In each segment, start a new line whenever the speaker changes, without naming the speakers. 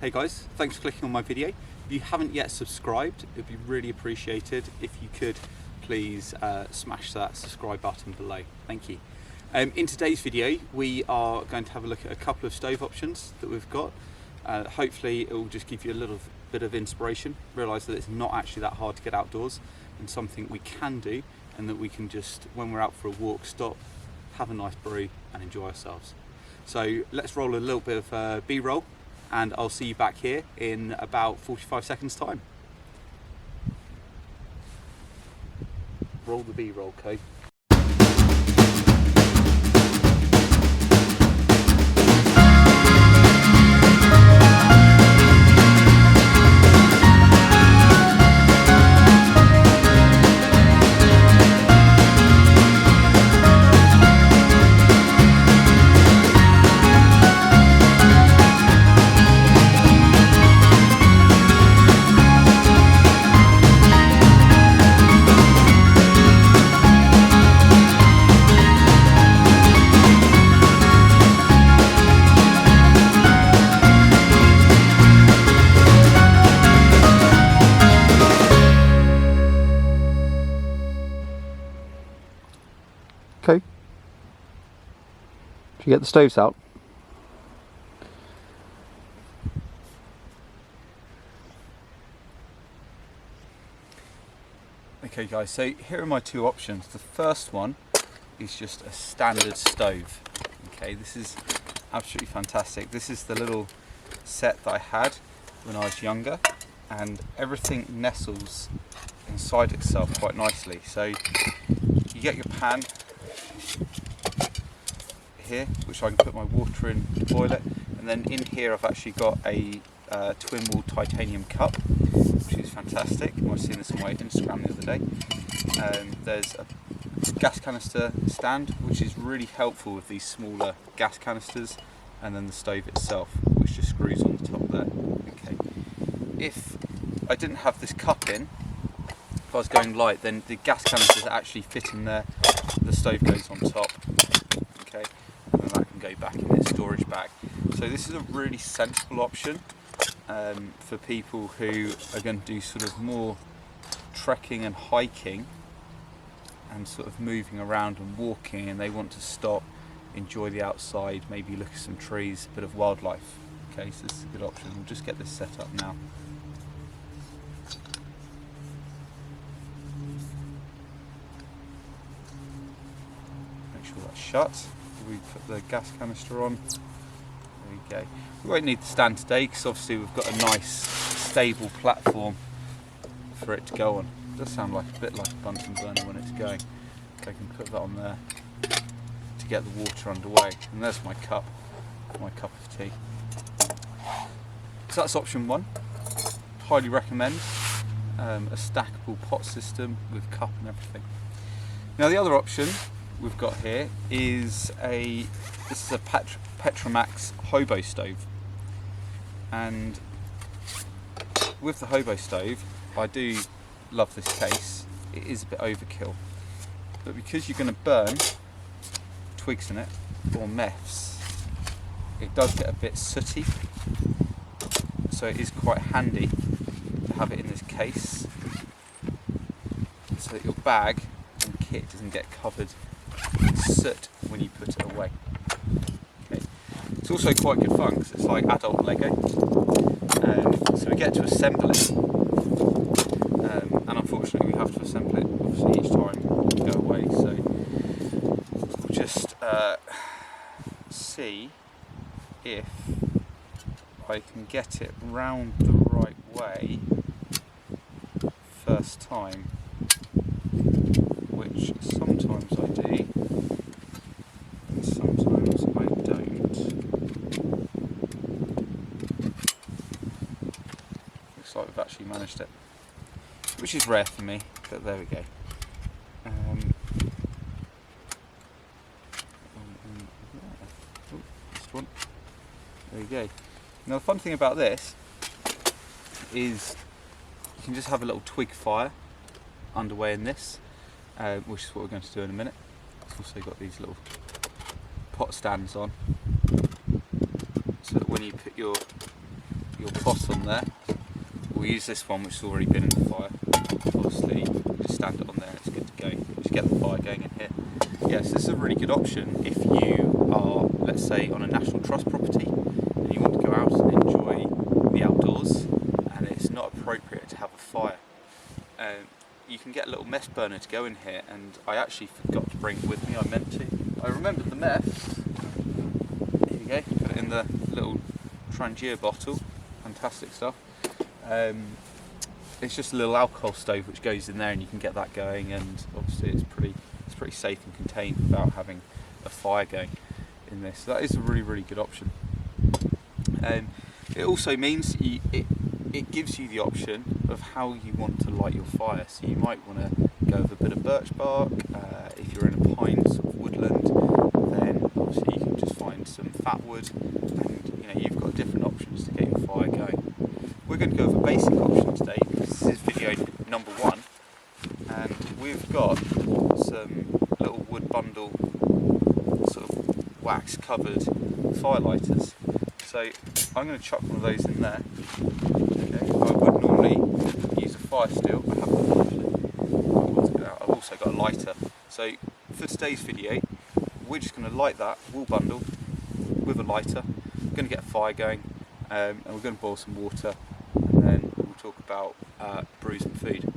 Hey guys, thanks for clicking on my video. If you haven't yet subscribed, it'd be really appreciated if you could please smash that subscribe button below. Thank you. In today's video, we are going to have a look at a couple of stove options that we've got. Hopefully it will just give you a little bit of inspiration, realise that it's not actually that hard to get outdoors and something we can do, and that we can just, when we're out for a walk, stop, have a nice brew and enjoy ourselves. So let's roll a little bit of B-roll, and I'll see you back here in about 45 seconds time. Roll the B-roll, Code. Okay. Did you get the stoves out? Okay guys, so here are my two options. The first one is just a standard stove. Okay, this is absolutely fantastic. This is the little set that I had when I was younger, and everything nestles inside itself quite nicely. So you get your pan here, which I can put my water in to boil it, and then in here I've actually got a twin wall titanium cup, which is fantastic. You might have seen this on my Instagram the other day. There's a gas canister stand, which is really helpful with these smaller gas canisters, and then the stove itself, which just screws on the top there. Okay. If I didn't have this cup in, if I was going light, then the gas canisters actually fit in there, the stove goes on top, okay, and then that can go back in its storage bag. So this is a really sensible option for people who are going to do sort of more trekking and hiking and sort of moving around and walking, and they want to stop, enjoy the outside, maybe look at some trees, a bit of wildlife. Okay, so this is a good option. We'll just get this set up now. That's shut. We put the gas canister on. There we go. We won't need the stand today because obviously we've got a nice stable platform for it to go on. It does sound like a bit like a Bunsen burner when it's going. So I can put that on there to get the water underway. And there's my cup of tea. So that's option one. Highly recommend a stackable pot system with cup and everything. Now the other option we've got here is a Petromax hobo stove, and with the hobo stove I do love this case. It is a bit overkill, but because you're going to burn twigs in it or meths, it does get a bit sooty, so it is quite handy to have it in this case so that your bag and kit doesn't get covered in soot when you put it away. Okay. It's also quite good fun because it's like adult Lego, so we get to assemble it, and unfortunately we have to assemble it obviously each time we go away, so we'll just see if I can get it round the right way first time, which sometimes I do, and sometimes I don't. Looks like we've actually managed it, which is rare for me, but there we go. This one. There you go. Now the fun thing about this is you can just have a little twig fire underway in this, which is what we're going to do in a minute. It's also got these little pot stands on, so that when you put your your pot on there. We'll use this one which has already been in the fire. Obviously, just stand it on there and it's good to go. Just get the fire going in here. Yes, this is a really good option if you are, let's say, on a National Trust property and you want to go out and enjoy the outdoors and it's not appropriate to have a fire. You can get a little mess burner to go in here, and I actually forgot to bring it with me. I meant to. I remembered the mess. Here you go. Put it in the little Trangier bottle. Fantastic stuff. It's just a little alcohol stove which goes in there, and you can get that going. And obviously, it's pretty safe and contained without having a fire going in this. So that is a really good option. It also means it gives you the option of how you want to light your fire. So you might want to go with a bit of birch bark. If you're in a pine sort of woodland, then obviously you can just find some fat wood, and you've got different options to get your fire going. We're going to go with a basic option today because this is video number 1, and we've got some little wood bundle sort of wax covered fire lighters. So I'm going to chuck one of those in there. Okay. I would normally use a fire steel. I haven't. I've also got a lighter. So for today's video, we're just going to light that wool bundle with a lighter. We're going to get a fire going, and we're going to boil some water, and then we'll talk about brews and food.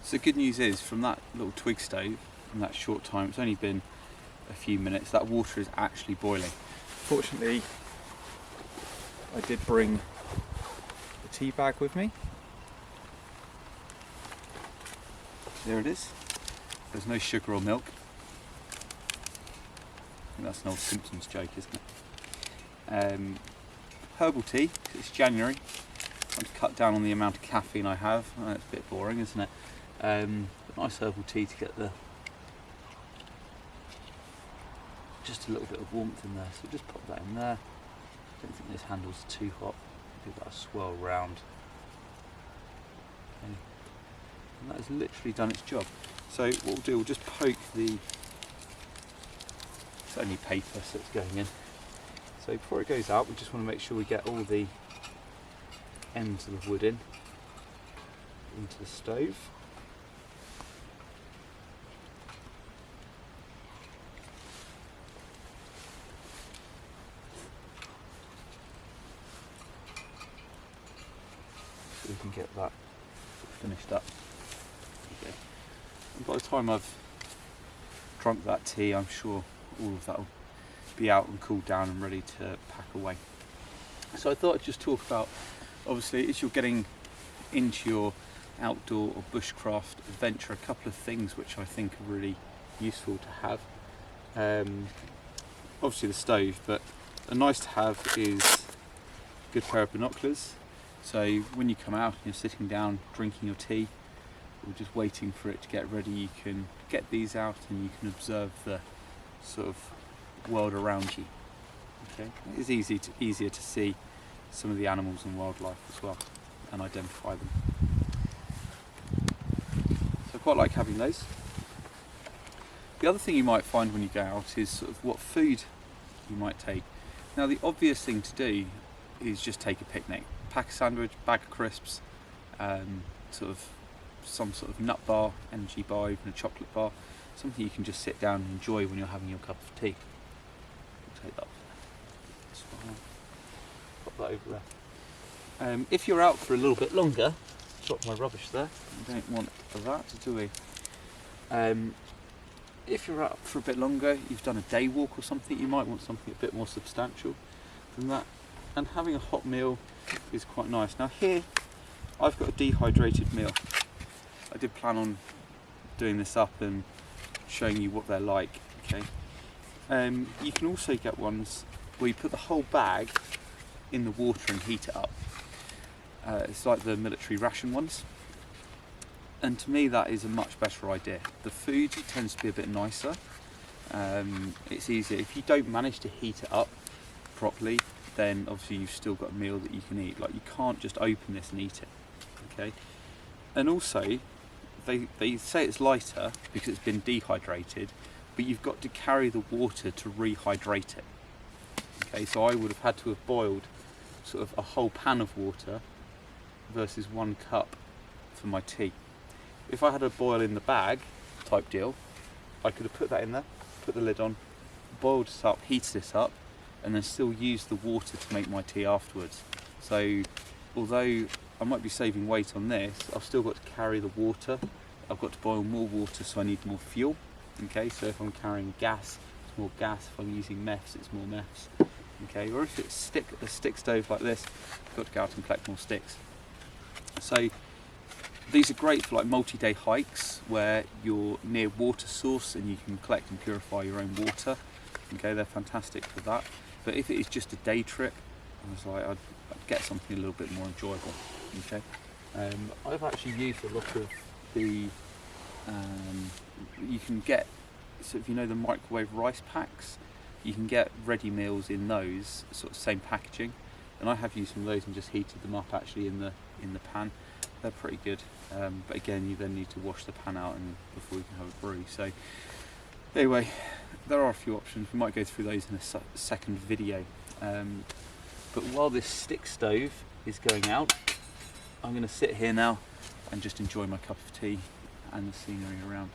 So the good news is, from that little twig stove, in that short time, it's only been a few minutes, that water is actually boiling. Fortunately, I did bring the tea bag with me. There it is. There's no sugar or milk. I think that's an old Simpsons joke, isn't it? Herbal tea, it's January. I want to cut down on the amount of caffeine I have. It's a bit boring, isn't it? Nice herbal tea to get just a little bit of warmth in there. So just pop that in there. I don't think this handle's too hot. Give that a swirl round. Okay. And that has literally done its job. So what we'll do, we'll just poke it's only paper, so it's going in. So before it goes out, we just want to make sure we get all the ends of the wood into the stove. So we can get that finished up. Okay. And by the time I've drunk that tea, I'm sure all of that will be out and cooled down and ready to pack away. So I thought I'd just talk about, obviously, as you're getting into your outdoor or bushcraft adventure, a couple of things which I think are really useful to have. Obviously the stove, but a nice to have is a good pair of binoculars. So when you come out and you're sitting down drinking your tea or just waiting for it to get ready, you can get these out and you can observe the sort of world around you. Okay, it is easier to see some of the animals and wildlife as well and identify them. quite like having those. The other thing you might find when you go out is sort of what food you might take. Now the obvious thing to do is just take a picnic. Pack a sandwich, bag of crisps, sort of some sort of nut bar, energy bar, even a chocolate bar, something you can just sit down and enjoy when you're having your cup of tea. I'll take that. That's fine. Pop that over there. If you're out for a little bit longer, drop my rubbish there. We don't want that, do we? If you're out for a bit longer, you've done a day walk or something, you might want something a bit more substantial than that. And having a hot meal is quite nice. Now here, I've got a dehydrated meal. I did plan on doing this up and showing you what they're like, okay? You can also get ones where you put the whole bag in the water and heat it up. It's like the military ration ones. And to me that is a much better idea. The food tends to be a bit nicer. It's easier. If you don't manage to heat it up properly, then obviously you've still got a meal that you can eat. Like, you can't just open this and eat it, okay? And also, they say it's lighter because it's been dehydrated, but you've got to carry the water to rehydrate it. Okay, so I would have had to have boiled sort of a whole pan of water versus 1 cup for my tea. If I had a boil in the bag type deal, I could have put that in there, put the lid on, boiled it up, heated it up, and then still use the water to make my tea afterwards. So although I might be saving weight on this, I've still got to carry the water. I've got to boil more water, so I need more fuel. Okay, so if I'm carrying gas, it's more gas. If I'm using meths, it's more meths. Okay, or if it's a stick stove like this, I've got to go out and collect more sticks. So these are great for like multi-day hikes where you're near water source and you can collect and purify your own water. Okay, they're fantastic for that. But if it is just a day trip, I was like, I'd get something a little bit more enjoyable. Okay, I've actually used a lot of the. You can get, so if you know the microwave rice packs, you can get ready meals in those sort of same packaging, and I have used some of those and just heated them up actually in the pan. They're pretty good, but again, you then need to wash the pan out and before you can have a brew. So anyway, there are a few options. We might go through those in a second video. But while this stick stove is going out, I'm going to sit here now and just enjoy my cup of tea and the scenery around.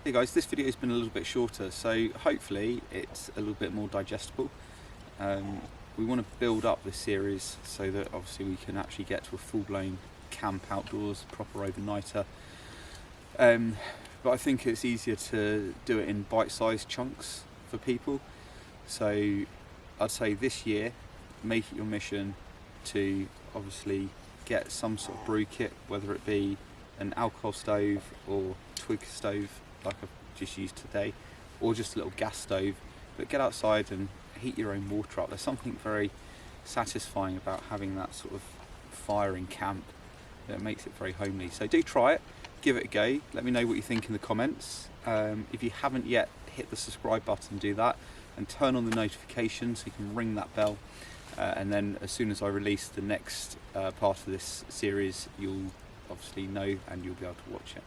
Hey guys, this video has been a little bit shorter, so hopefully it's a little bit more digestible. We want to build up this series so that obviously we can actually get to a full-blown camp outdoors, proper overnighter. But I think it's easier to do it in bite-sized chunks for people. So I'd say this year, make it your mission to obviously get some sort of brew kit, whether it be an alcohol stove or twig stove like I've just used today, or just a little gas stove, but get outside and heat your own water up. There's something very satisfying about having that sort of fire in camp that makes it very homely. So do try it, give it a go, let me know what you think in the comments. If you haven't yet, hit the subscribe button, do that, and turn on the notifications so you can ring that bell, and then as soon as I release the next part of this series, you'll obviously know and you'll be able to watch it.